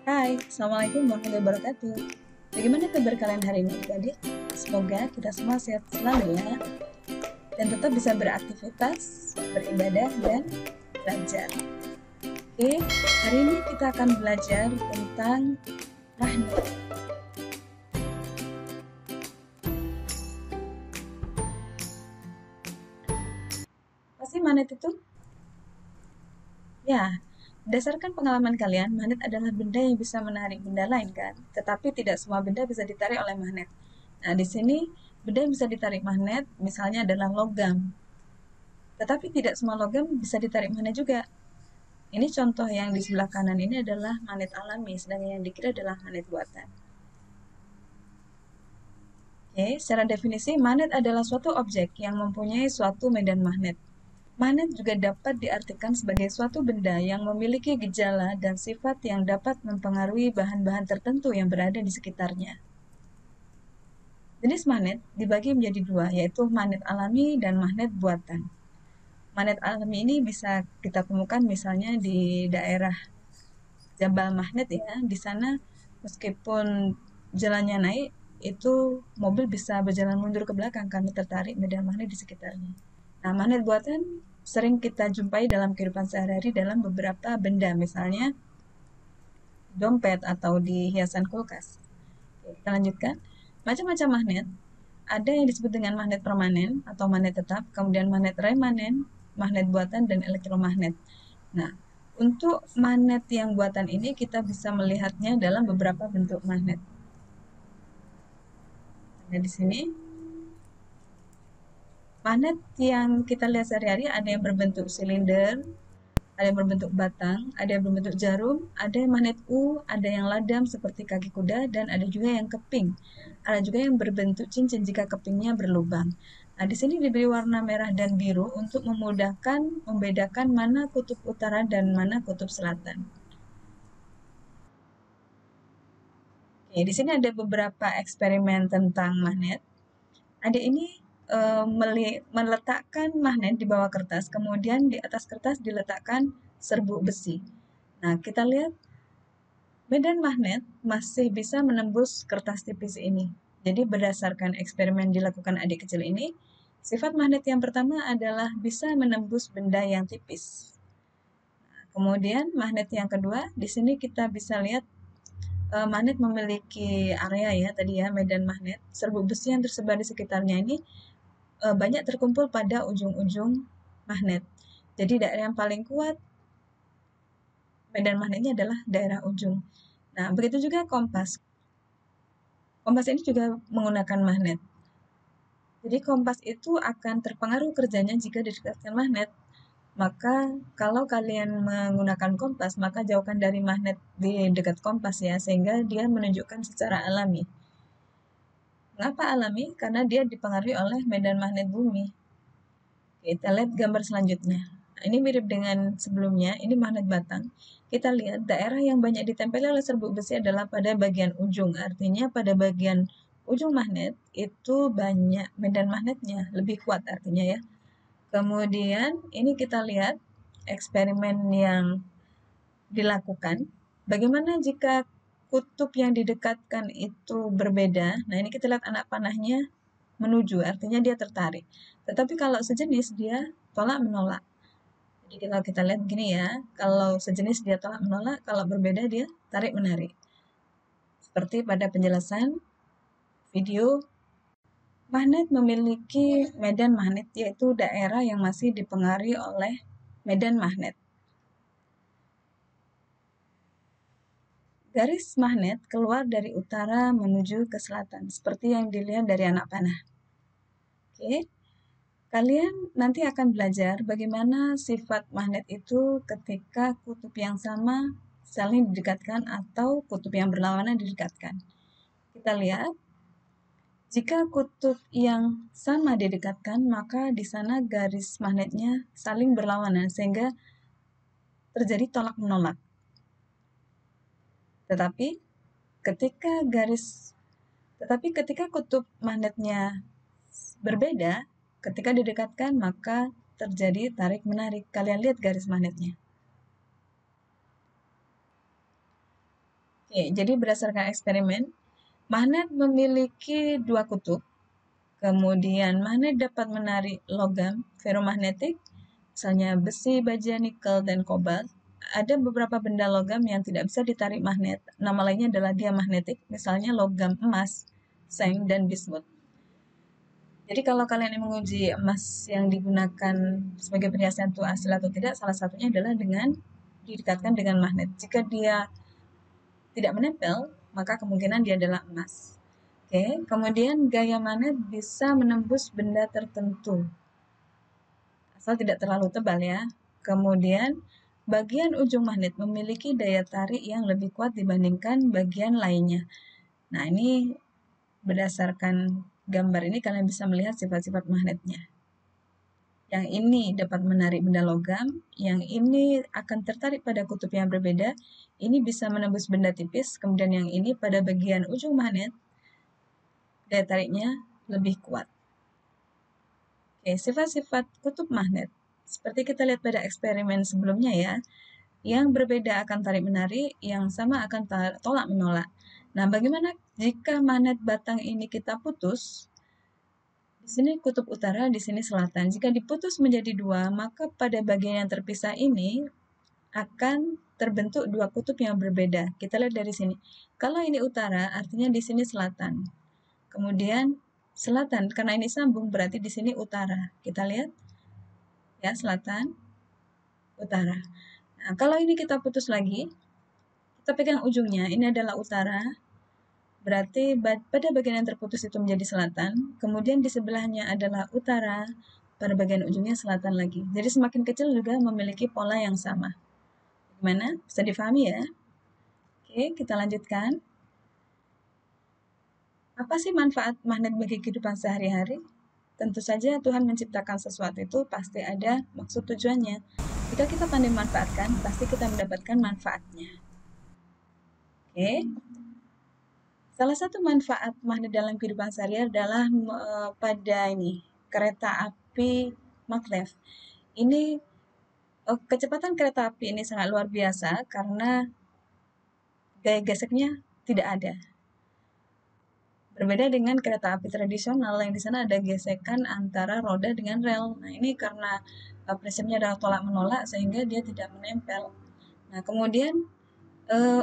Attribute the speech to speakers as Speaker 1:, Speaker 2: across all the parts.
Speaker 1: Hai, Assalamualaikum warahmatullahi wabarakatuh. Bagaimana kabar kalian hari ini adik-adik? Semoga kita semua sehat selalu ya, dan tetap bisa beraktivitas, beribadah, dan belajar. Oke, hari ini kita akan belajar tentang magnet. Apa sih magnet itu? Ya, berdasarkan pengalaman kalian, magnet adalah benda yang bisa menarik benda lain kan? Tetapi tidak semua benda bisa ditarik oleh magnet. Nah, di sini benda yang bisa ditarik magnet misalnya adalah logam. Tetapi tidak semua logam bisa ditarik magnet juga. Ini contoh yang di sebelah kanan ini adalah magnet alami, sedangkan yang di kiri adalah magnet buatan. Oke, secara definisi, magnet adalah suatu objek yang mempunyai suatu medan magnet. Magnet juga dapat diartikan sebagai suatu benda yang memiliki gejala dan sifat yang dapat mempengaruhi bahan-bahan tertentu yang berada di sekitarnya. Jenis magnet dibagi menjadi dua, yaitu magnet alami dan magnet buatan. Magnet alami ini bisa kita temukan misalnya di daerah Jabal Magnet ya. Di sana meskipun jalannya naik, itu mobil bisa berjalan mundur ke belakang karena tertarik medan magnet di sekitarnya. Nah, magnet buatan sering kita jumpai dalam kehidupan sehari-hari dalam beberapa benda, misalnya dompet atau di hiasan kulkas. Oke, kita lanjutkan. Macam-macam magnet, ada yang disebut dengan magnet permanen atau magnet tetap, kemudian magnet remanen, magnet buatan, dan elektromagnet. Nah, untuk magnet yang buatan ini kita bisa melihatnya dalam beberapa bentuk magnet. Nah, di sini magnet yang kita lihat sehari-hari ada yang berbentuk silinder, ada yang berbentuk batang, ada yang berbentuk jarum, ada yang magnet U, ada yang ladam seperti kaki kuda, dan ada juga yang keping. Ada juga yang berbentuk cincin jika kepingnya berlubang. Nah, di sini diberi warna merah dan biru untuk memudahkan membedakan mana kutub utara dan mana kutub selatan. Oke, di sini ada beberapa eksperimen tentang magnet. Adik ini meletakkan magnet di bawah kertas, kemudian di atas kertas diletakkan serbuk besi. Nah, kita lihat medan magnet masih bisa menembus kertas tipis ini. Jadi berdasarkan eksperimen dilakukan adik kecil ini, sifat magnet yang pertama adalah bisa menembus benda yang tipis. Nah, kemudian magnet yang kedua, di sini kita bisa lihat magnet memiliki area ya tadi ya, medan magnet. Serbuk besi yang tersebar di sekitarnya ini banyak terkumpul pada ujung-ujung magnet. Jadi daerah yang paling kuat medan magnetnya adalah daerah ujung. Nah, begitu juga kompas. Kompas ini juga menggunakan magnet. Jadi kompas itu akan terpengaruh kerjanya jika didekatkan magnet. Maka kalau kalian menggunakan kompas, maka jauhkan dari magnet di dekat kompas ya, sehingga dia menunjukkan secara alami. Mengapa alami? Karena dia dipengaruhi oleh medan magnet bumi. Kita lihat gambar selanjutnya. Nah, ini mirip dengan sebelumnya, ini magnet batang. Kita lihat daerah yang banyak ditempeli oleh serbuk besi adalah pada bagian ujung. Artinya pada bagian ujung magnet itu banyak medan magnetnya, lebih kuat artinya ya. Kemudian ini kita lihat eksperimen yang dilakukan. Bagaimana jika kutub yang didekatkan itu berbeda? Nah, ini kita lihat anak panahnya menuju, artinya dia tertarik. Tetapi kalau sejenis dia tolak menolak. Jadi kalau kita lihat gini ya, kalau sejenis dia tolak menolak, kalau berbeda dia tarik menarik. Seperti pada penjelasan video, magnet memiliki medan magnet yaitu daerah yang masih dipengaruhi oleh medan magnet. Garis magnet keluar dari utara menuju ke selatan, seperti yang dilihat dari anak panah. Oke. Kalian nanti akan belajar bagaimana sifat magnet itu ketika kutub yang sama saling didekatkan atau kutub yang berlawanan didekatkan. Kita lihat, jika kutub yang sama didekatkan, maka di sana garis magnetnya saling berlawanan sehingga terjadi tolak-menolak. Tetapi ketika kutub magnetnya berbeda, ketika didekatkan maka terjadi tarik-menarik. Kalian lihat garis magnetnya. Oke, jadi berdasarkan eksperimen, magnet memiliki dua kutub. Kemudian magnet dapat menarik logam ferromagnetik, misalnya besi, baja, nikel, dan kobalt. Ada beberapa benda logam yang tidak bisa ditarik magnet. Nama lainnya adalah diamagnetik, misalnya logam emas, seng, dan bismut. Jadi kalau kalian menguji emas yang digunakan sebagai perhiasan itu asli atau tidak, salah satunya adalah dengan didekatkan dengan magnet. Jika dia tidak menempel, maka kemungkinan dia adalah emas. Oke, kemudian gaya magnet bisa menembus benda tertentu, asal tidak terlalu tebal ya. Kemudian, bagian ujung magnet memiliki daya tarik yang lebih kuat dibandingkan bagian lainnya. Nah, ini berdasarkan gambar ini kalian bisa melihat sifat-sifat magnetnya. Yang ini dapat menarik benda logam, yang ini akan tertarik pada kutub yang berbeda, ini bisa menembus benda tipis, kemudian yang ini pada bagian ujung magnet, daya tariknya lebih kuat. Oke, sifat-sifat kutub magnet. Seperti kita lihat pada eksperimen sebelumnya ya, yang berbeda akan tarik-menarik, yang sama akan tolak-menolak. Nah, bagaimana jika magnet batang ini kita putus? Di sini kutub utara, di sini selatan. Jika diputus menjadi dua, maka pada bagian yang terpisah ini akan terbentuk dua kutub yang berbeda. Kita lihat dari sini. Kalau ini utara, artinya di sini selatan. Kemudian selatan, karena ini sambung, berarti di sini utara. Kita lihat, ya, selatan, utara. Nah, kalau ini kita putus lagi, kita pegang ujungnya, ini adalah utara, berarti pada bagian yang terputus itu menjadi selatan, kemudian di sebelahnya adalah utara, pada bagian ujungnya selatan lagi. Jadi semakin kecil juga memiliki pola yang sama. Gimana? Bisa difahami ya? Oke, kita lanjutkan. Apa sih manfaat magnet bagi kehidupan sehari-hari? Tentu saja Tuhan menciptakan sesuatu itu pasti ada maksud tujuannya. Jika kita pandai manfaatkan, pasti kita mendapatkan manfaatnya. Oke. Salah satu manfaat magnet dalam kehidupan sehari-hari adalah pada kereta api maglev. Ini kecepatan kereta api ini sangat luar biasa karena gaya geseknya tidak ada. Berbeda dengan kereta api tradisional yang di sana ada gesekan antara roda dengan rel. Nah, ini karena prinsipnya adalah tolak-menolak sehingga dia tidak menempel. Nah, kemudian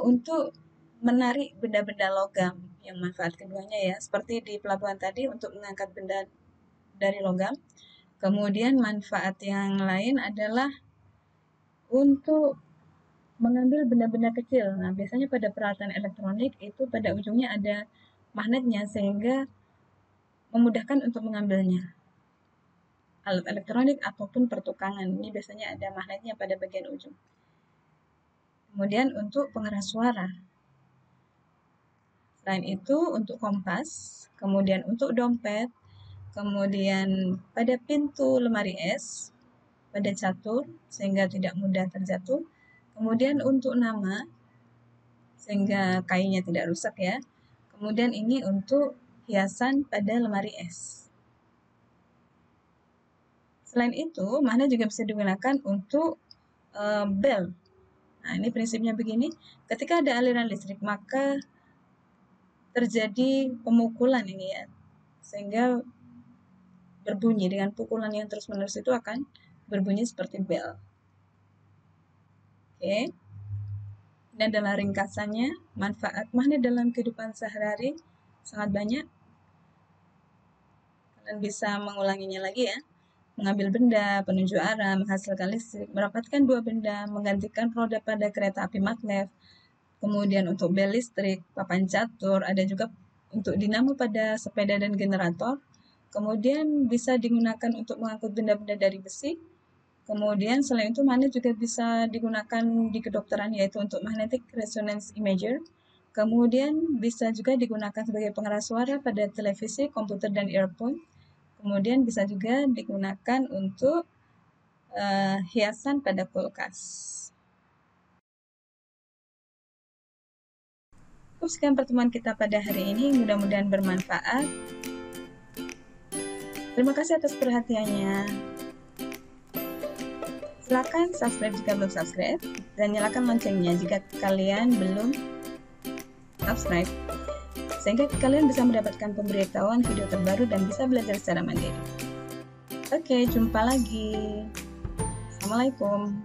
Speaker 1: untuk menarik benda-benda logam yang manfaat keduanya ya, seperti di pelabuhan tadi untuk mengangkat benda dari logam. Kemudian manfaat yang lain adalah untuk mengambil benda-benda kecil. Nah, biasanya pada peralatan elektronik itu pada ujungnya ada magnetnya sehingga memudahkan untuk mengambilnya. Alat elektronik ataupun pertukangan, ini biasanya ada magnetnya pada bagian ujung. Kemudian untuk pengeras suara. Selain itu untuk kompas, kemudian untuk dompet, kemudian pada pintu lemari es, pada catur sehingga tidak mudah terjatuh, kemudian untuk nama sehingga kainnya tidak rusak ya, kemudian ini untuk hiasan pada lemari es. Selain itu, magnet juga bisa digunakan untuk bel. Nah, ini prinsipnya begini, ketika ada aliran listrik maka terjadi pemukulan ini ya, sehingga berbunyi dengan pukulan yang terus-menerus itu akan berbunyi seperti bel. Oke. Ini adalah ringkasannya, manfaat magnet dalam kehidupan sehari-hari sangat banyak. Kalian bisa mengulanginya lagi ya. Mengambil benda, penunjuk arah, menghasilkan listrik, merapatkan dua benda, menggantikan roda pada kereta api maglev, kemudian untuk bel listrik, papan catur, ada juga untuk dinamo pada sepeda dan generator, kemudian bisa digunakan untuk mengangkut benda-benda dari besi. Kemudian selain itu magnet juga bisa digunakan di kedokteran yaitu untuk magnetic resonance imager. Kemudian bisa juga digunakan sebagai pengeras suara pada televisi, komputer, dan earphone. Kemudian bisa juga digunakan untuk hiasan pada kulkas. Sekian pertemuan kita pada hari ini, mudah-mudahan bermanfaat. Terima kasih atas perhatiannya. Silakan subscribe jika belum subscribe dan nyalakan loncengnya jika kalian belum subscribe, sehingga kalian bisa mendapatkan pemberitahuan video terbaru dan bisa belajar secara mandiri. Oke, jumpa lagi. Assalamualaikum.